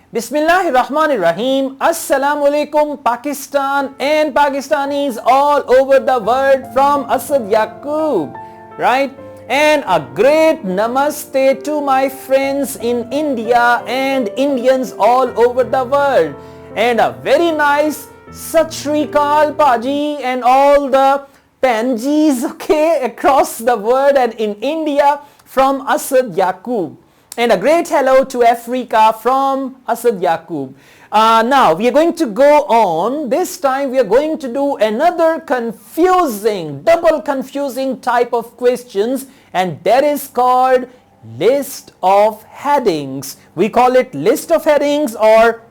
Bismillahirrahmanirrahim. Assalamu alaikum Pakistan and Pakistanis all over the world from Asad Yaqub, right? And a great namaste to my friends in India and Indians all over the world. And a very nice Sat Shri Akal Paji and all the Panjis, okay, across the world and in India from Asad Yaqub. And a great hello to Africa from Asad Yaqub. Now we are going to go on. This time we are going to do another confusing, double confusing type of questions, and that is called list of headings. We call it list of headings or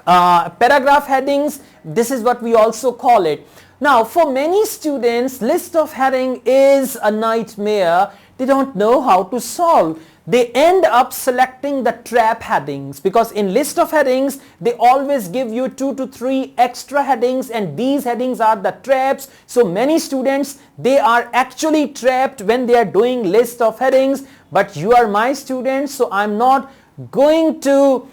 paragraph headings. This is what we also call it. Now for many students, list of heading is a nightmare. They don't know how to solve. They end up selecting the trap headings, because in list of headings they always give you 2 to 3 extra headings, and these headings are the traps. So many students, they are actually trapped when they are doing list of headings. But you are my students, so I'm not going to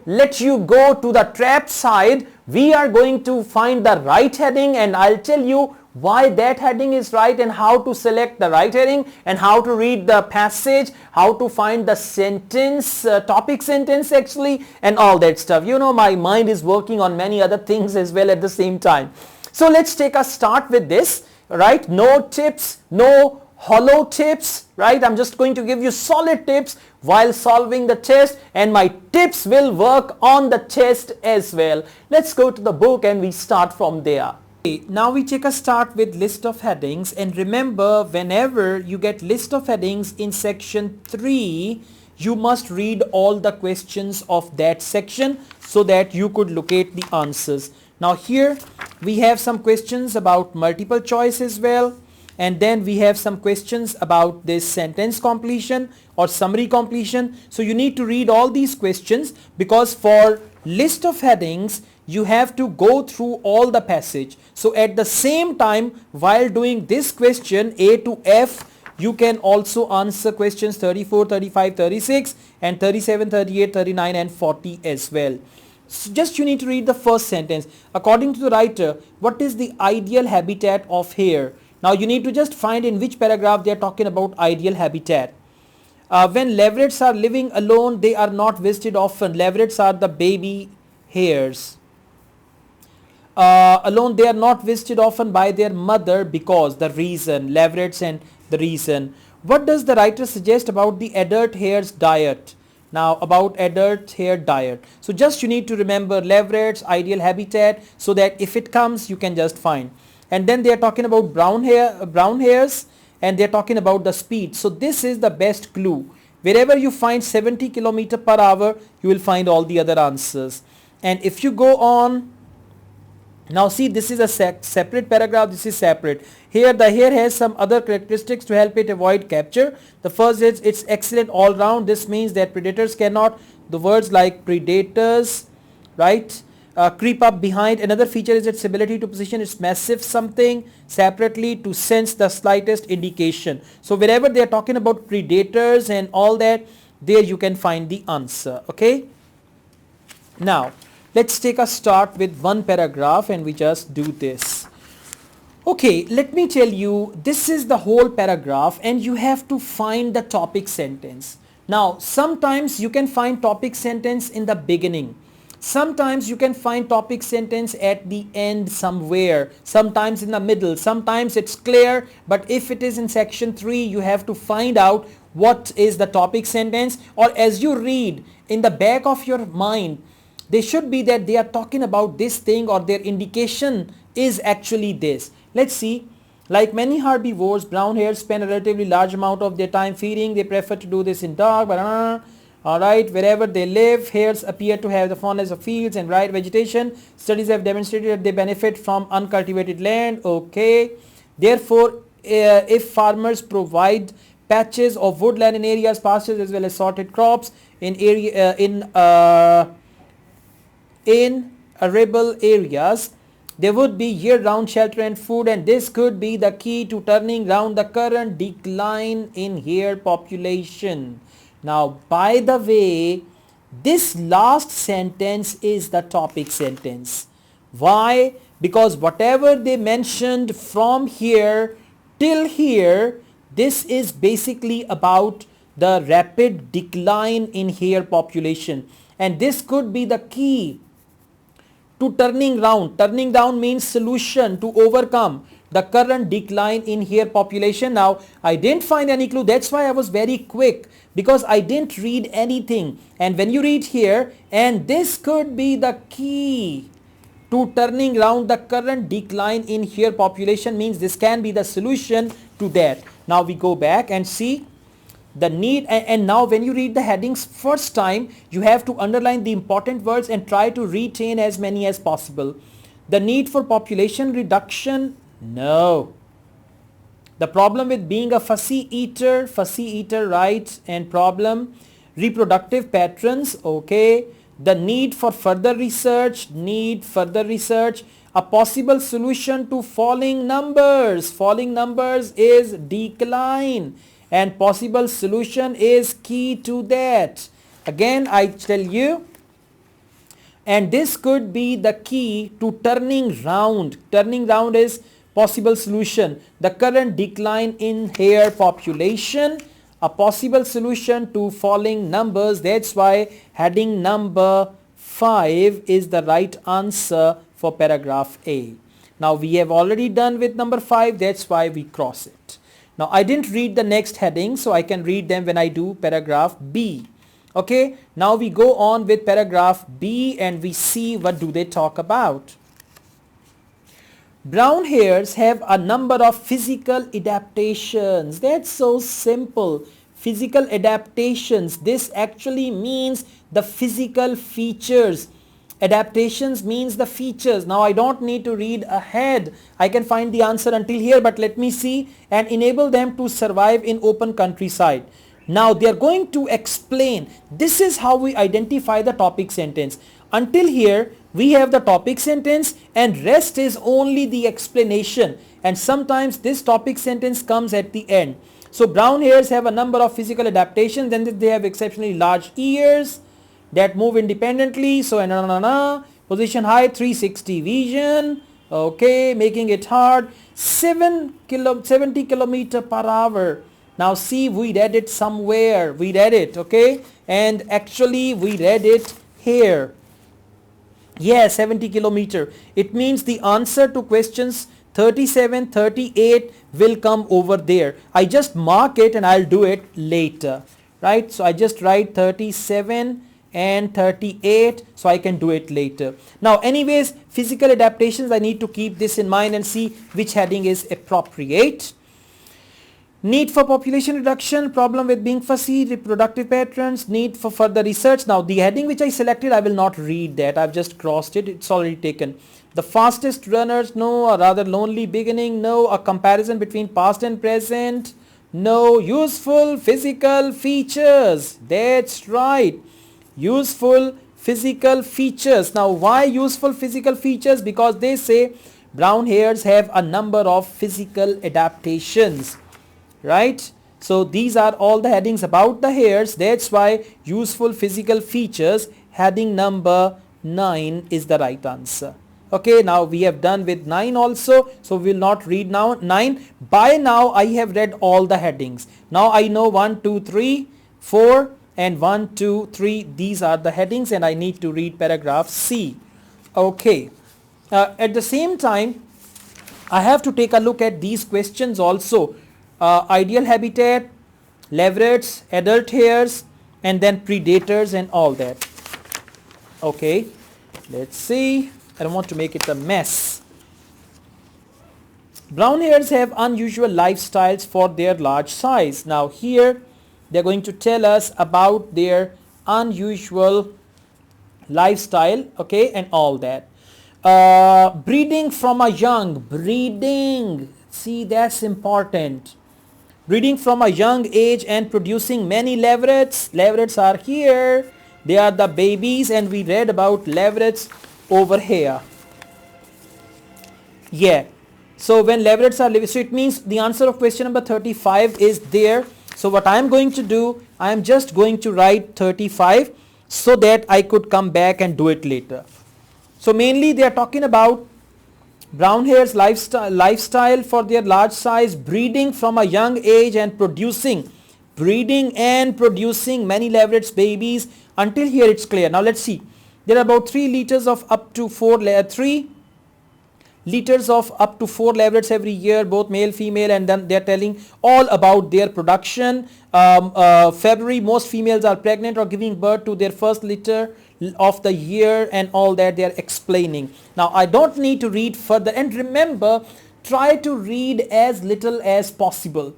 let you go to the trap side. We are going to find the right heading, and I'll tell you why that heading is right and how to select the right heading and how to read the passage, how to find the sentence, topic sentence actually, and all that stuff. You know, my mind is working on many other things as well at the same time. So let's take a start with this, right? No tips, no hollow tips, right? I'm just going to give you solid tips while solving the test, and my tips will work on the test as well. Let's go to the book and we start from there. Now we take a start with list of headings, and remember, whenever you get list of headings in section 3, you must read all the questions of that section so that you could locate the answers. Now here we have some questions about multiple choice as well, and then we have some questions about this sentence completion or summary completion. So you need to read all these questions, because for list of headings you have to go through all the passage. So at the same time, while doing this question A to F, you can also answer questions 34, 35, 36 and 37, 38, 39 and 40 as well. So just you need to read the first sentence. According to the writer, what is the ideal habitat of hare? Now you need to just find in which paragraph they are talking about ideal habitat. When leverets are living alone, they are not visited often. Leverets are the baby hares. Alone, they are not visited often by their mother because the reason, leverets and the reason. What does the writer suggest about the adult hare's diet? Now about adult hare diet. So just you need to remember leverets, ideal habitat, so that if it comes you can just find. And then they are talking about brown hares, and they are talking about the speed. So this is the best clue. Wherever you find 70 km per hour, you will find all the other answers. And if you go on, now see, this is a separate paragraph, this is separate. Here the hare has some other characteristics to help it avoid capture. The first is it's excellent all round. This means that predators cannot, the words like predators, right, creep up behind. Another feature is its ability to position its massive something separately to sense the slightest indication. So wherever they are talking about predators and all that, there you can find the answer. Okay, now let's take a start with one paragraph and we just do this. Okay, let me tell you, this is the whole paragraph and you have to find the topic sentence. Now sometimes you can find topic sentence in the beginning. Sometimes you can find topic sentence at the end somewhere, sometimes in the middle, sometimes it's clear, but if it is in section 3 you have to find out what is the topic sentence, or as you read in the back of your mind, they should be that they are talking about this thing or their indication is actually this. Let's see. Like many herbivores, brown hares spend a relatively large amount of their time feeding. They prefer to do this in dark, alright, wherever they live, hares appear to have the fondness of fields and bright vegetation. Studies have demonstrated that they benefit from uncultivated land. Okay. Therefore, if farmers provide patches of woodland in areas, pastures as well as sorted crops in arable areas, there would be year-round shelter and food, and this could be the key to turning around the current decline in hare population. Now, by the way, This last sentence is the topic sentence. Why? Because whatever they mentioned from here till here, this is basically about the rapid decline in hair population, and this could be the key to turning round. Turning down means solution to overcome the current decline in hair population. Now, I didn't find any clue. That's why I was very quick, because I didn't read anything. And when you read here, and this could be the key to turning around the current decline in hair population, means this can be the solution to that. Now we go back and see the need, and now when you read the headings first time, you have to underline the important words and try to retain as many as possible. The need for population reduction, no. The problem with being a fussy eater, right, and problem, reproductive patterns, okay. The need for further research, a possible solution to falling numbers is decline, and possible solution is key to that. Again, I tell you, and this could be the key to turning round. Turning round is possible solution. The current decline in hair population, a possible solution to falling numbers. That's why heading number 5 is the right answer for paragraph A. Now we have already done with number 5. That's why we cross it. Now I didn't read the next heading, so I can read them when I do paragraph B. Okay, now we go on with paragraph B and we see what do they talk about. Brown hairs have a number of physical adaptations. That's so simple. Physical adaptations. This actually means the physical features. Adaptations means the features. Now I don't need to read ahead. I can find the answer until here, but let me see. And enable them to survive in open countryside. Now they are going to explain. This is how we identify the topic sentence. Until here we have the topic sentence and rest is only the explanation, and sometimes this topic sentence comes at the end. So brown hairs have a number of physical adaptations, and they have exceptionally large ears that move independently. So position height 360 vision, okay, making it hard, 70 kilometer per hour. Now see, we read it somewhere, we read it, okay, and actually we read it here. Yeah, 70 kilometer. It means the answer to questions 37, 38 will come over there. I just mark it and I'll do it later, right? So I just write 37 and 38 so I can do it later. Now anyways, physical adaptations, I need to keep this in mind and see which heading is appropriate. Need for population reduction, problem with being fussy, reproductive patterns, need for further research. Now the heading which I selected, I will not read that. I've just crossed it. It's already taken. The fastest runners, no. A rather lonely beginning, no. A comparison between past and present, no. Useful physical features. That's right. Useful physical features. Now why useful physical features? Because they say brown hairs have a number of physical adaptations. Right, so these are all the headings about the hairs. That's why useful physical features, heading number 9 is the right answer. Okay, now we have done with 9 also, so we will not read now 9. By now I have read all the headings. Now I know 1, 2, 3, 4 and 1, 2, 3. These are the headings and I need to read paragraph C. Okay, at the same time I have to take a look at these questions also. Ideal habitat, leverets, adult hairs, and then predators and all that. Okay, let's see. I don't want to make it a mess. Brown hairs have unusual lifestyles for their large size. Now here they're going to tell us about their unusual lifestyle, okay, and all that. Breeding from a young, breeding, see, that's important. Breeding from a young age and producing many leverets. Leverets are here. They are the babies and we read about leverets over here. Yeah. So when leverets are, so it means the answer of question number 35 is there. So what I am going to do, I am just going to write 35. so that I could come back and do it later. So mainly they are talking about brown hare's lifestyle for their large size, breeding from a young age and breeding and producing many leverets babies. Until here it's clear. Now let's see. There are about 3 liters of up to 3 liters of up to 4 leverets every year, both male female, and then they're telling all about their production. February most females are pregnant or giving birth to their first litter of the year, and all that they are explaining. Now I don't need to read further, and remember, try to read as little as possible.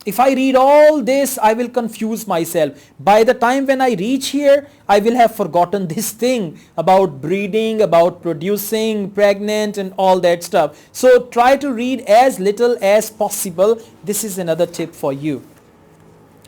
If I read all this, I will confuse myself. By the time when I reach here, I will have forgotten this thing about breeding, about producing, pregnant, and all that stuff. So try to read as little as possible. This is another tip for you.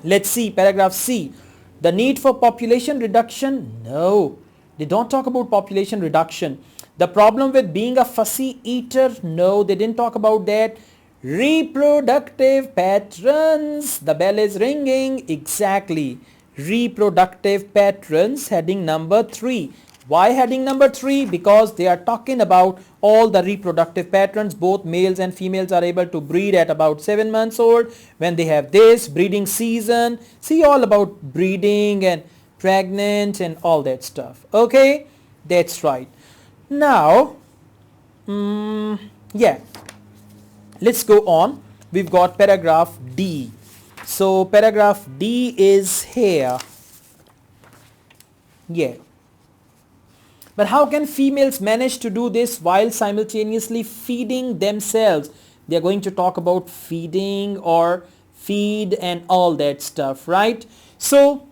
Let's see paragraph C. The need for population reduction? No, they don't talk about population reduction. The problem with being a fussy eater? No, they didn't talk about that. Reproductive patterns. The bell is ringing. Exactly. Reproductive patterns, heading number 3. Why heading number 3? Because they are talking about all the reproductive patterns. Both males and females are able to breed at about 7 months old. When they have this breeding season, see all about breeding and pregnant and all that stuff. Okay, that's right. Now, yeah. Let's go on. We've got paragraph D. So paragraph D is here. Yeah. But how can females manage to do this while simultaneously feeding themselves? They are going to talk about feeding or feed and all that stuff, right? So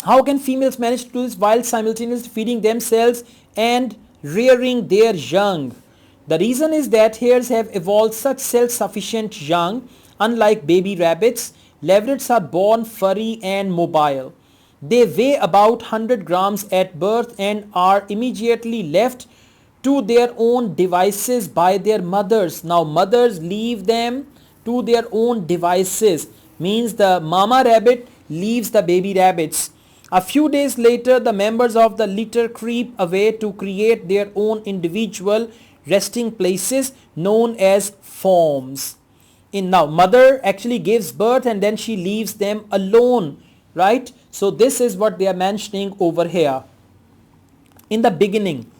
how can females manage to do this while simultaneously feeding themselves and rearing their young? The reason is that hares have evolved such self-sufficient young. Unlike baby rabbits, leverets are born furry and mobile. They weigh about 100 grams at birth and are immediately left to their own devices by their mothers. Now mothers leave them to their own devices, means the mama rabbit leaves the baby rabbits. A few days later, the members of the litter creep away to create their own individual resting places known as forms. Now mother actually gives birth and then she leaves them alone, right? So this is what they are mentioning over here. In the beginning,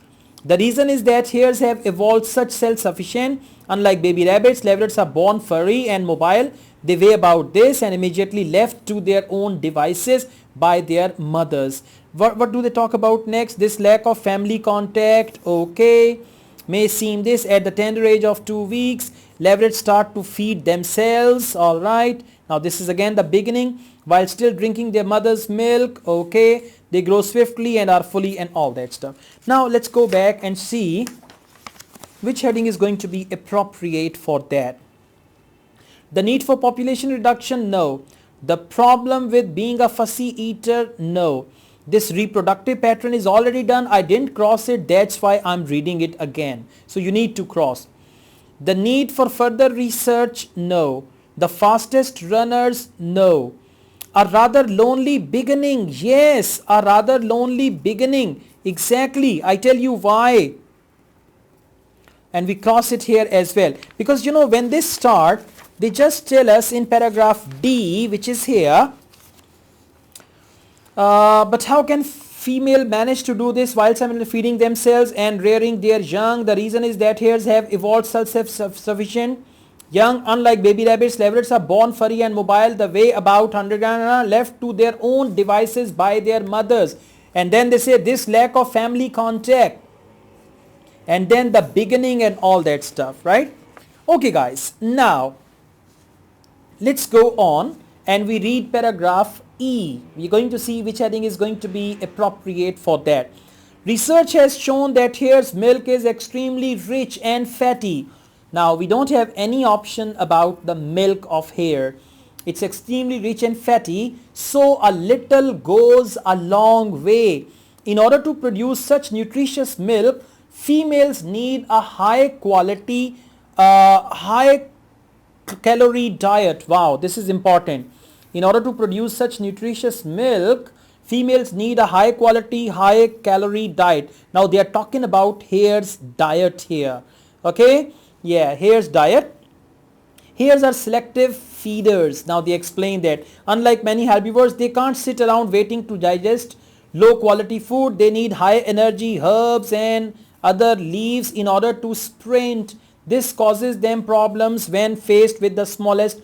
the reason is that hares have evolved such self-sufficient. Unlike baby rabbits, leverets are born furry and mobile. They weigh about this and immediately left to their own devices by their mothers. What do they talk about next? This lack of family contact. Okay, may seem this at the tender age of 2 weeks. Leverets start to feed themselves. All right. Now this is again the beginning. While still drinking their mother's milk. Okay. They grow swiftly and are fully and all that stuff. Now let's go back and see which heading is going to be appropriate for that. The need for population reduction? No. The problem with being a fussy eater? No. This reproductive pattern is already done. I didn't cross it. That's why I'm reading it again. So you need to cross. The need for further research? No. The fastest runners? No. A rather lonely beginning? Yes, a rather lonely beginning. Exactly. I tell you why. And we cross it here as well. Because when they start, they just tell us in paragraph D, which is here. But how can female manage to do this while simultaneously feeding themselves and rearing their young? The reason is that hares have evolved self-sufficient young. Unlike baby rabbits, leverets are born furry and mobile. They weigh about 100 grams, left to their own devices by their mothers. And then they say this lack of family contact. And then the beginning and all that stuff, right? Okay guys, now let's go on and we read paragraph E. We're going to see which heading is going to be appropriate for that. Research has shown that hare's milk is extremely rich and fatty. Now we don't have any option about the milk of hare. It's extremely rich and fatty, so a little goes a long way. In order to produce such nutritious milk, females need a high quality, high calorie diet. Wow, this is important. In order to produce such nutritious milk, Females need a high quality, high calorie diet. Now they are talking about hare's diet here. Okay, yeah, hare's diet. Hares are selective feeders. Now they explain that unlike many herbivores, they can't sit around waiting to digest low quality food. They need high energy herbs and other leaves in order to sprint. This causes them problems when faced with the smallest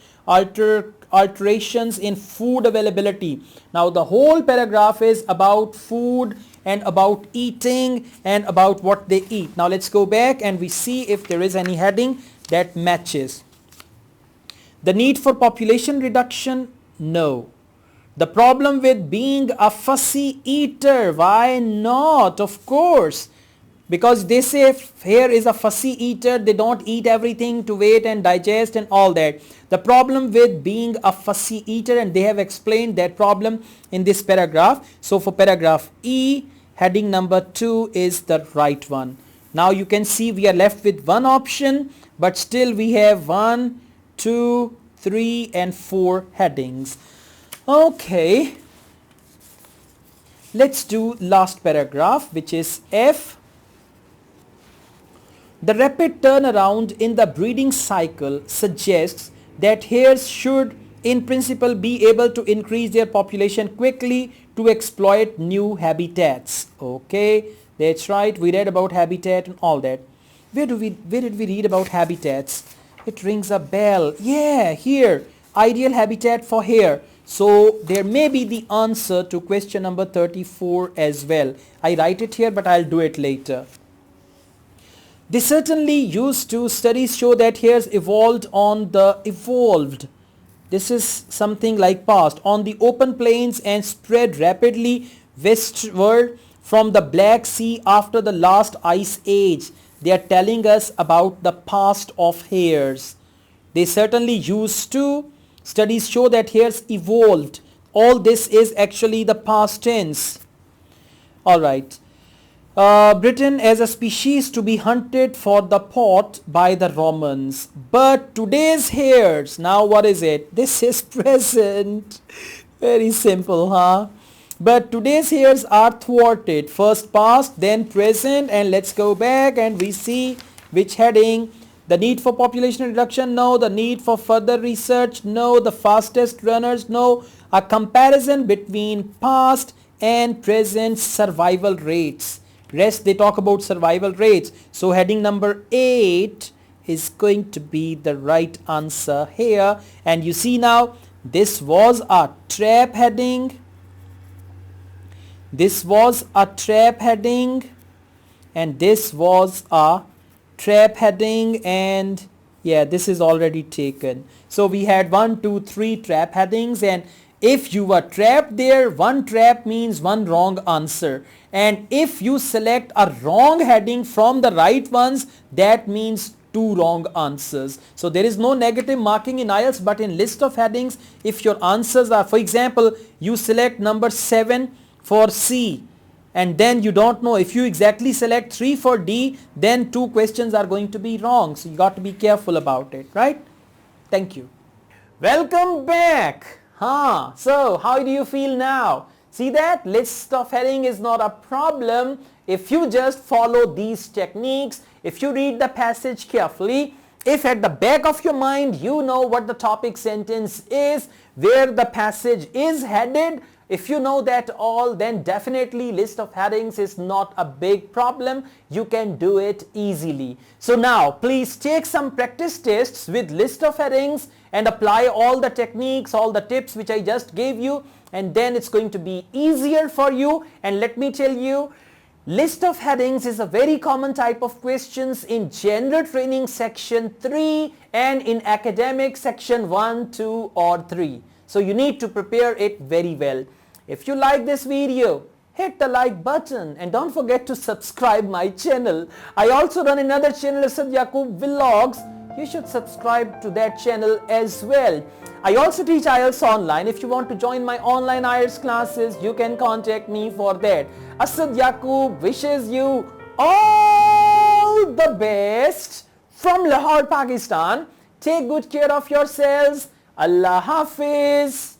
alterations in food availability. Now the whole paragraph is about food and about eating and about what they eat. Now let's go back and we see if there is any heading that matches. The need for population reduction? No. The problem with being a fussy eater? Why not? Of course. Because they say hare is a fussy eater, they don't eat everything to wait and digest and all that. The problem with being a fussy eater, and they have explained that problem in this paragraph. So for paragraph E, heading number 2 is the right one. Now you can see we are left with one option, but still we have 1, 2, 3 and 4 headings. Okay, let's do last paragraph, which is F. The rapid turnaround in the breeding cycle suggests that hares should in principle be able to increase their population quickly to exploit new habitats. Okay, that's right, we read about habitat and all that. Where did we read about habitats? It rings a bell. Yeah, here, ideal habitat for hare. So there may be the answer to question number 34 as well. I write it here, but I'll do it later. They certainly used to. Studies show that hares evolved. This is something like past. On the open plains and spread rapidly westward from the Black Sea after the last ice age. They are telling us about the past of hares. They certainly used to. Studies show that hares evolved. All this is actually the past tense. Alright. Britain as a species to be hunted for the pot by the Romans. But today's hares, now what is it? This is present. Very simple, huh? But today's hares are thwarted. First past, then present, and let's go back and we see which heading. The need for population reduction? No. The need for further research? No. The fastest runners? No. A comparison between past and present survival rates. Rest they talk about survival rates. So heading number 8 is going to be the right answer here. And you see now, this was a trap heading. This was a trap heading. And this was a trap heading, and yeah, this is already taken. So we had 1, 2, 3 trap headings, and if you were trapped there, one trap means one wrong answer, and if you select a wrong heading from the right ones, that means 2 wrong answers. So there is no negative marking in IELTS, but in list of headings, if your answers are, for example, you select number 7 for C, and then you don't know, if you exactly select 3 for D, then 2 questions are going to be wrong. So you got to be careful about it, right? Thank you. Welcome back. So how do you feel now? See that list of heading is not a problem if you just follow these techniques, if you read the passage carefully, if at the back of your mind you know what the topic sentence is, where the passage is headed. If you know that all, then definitely list of headings is not a big problem. You can do it easily. So now please take some practice tests with list of headings and apply all the techniques, all the tips which I just gave you, and then it's going to be easier for you. And let me tell you, list of headings is a very common type of questions in general training section 3 and in academic section 1, 2 or 3. So you need to prepare it very well. If you like this video, hit the like button and don't forget to subscribe my channel. I also run another channel, Asad Yaqub Vlogs. You should subscribe to that channel as well. I also teach IELTS online. If you want to join my online IELTS classes, you can contact me for that. Asad Yaqub wishes you all the best from Lahore, Pakistan. Take good care of yourselves. Allah Hafiz.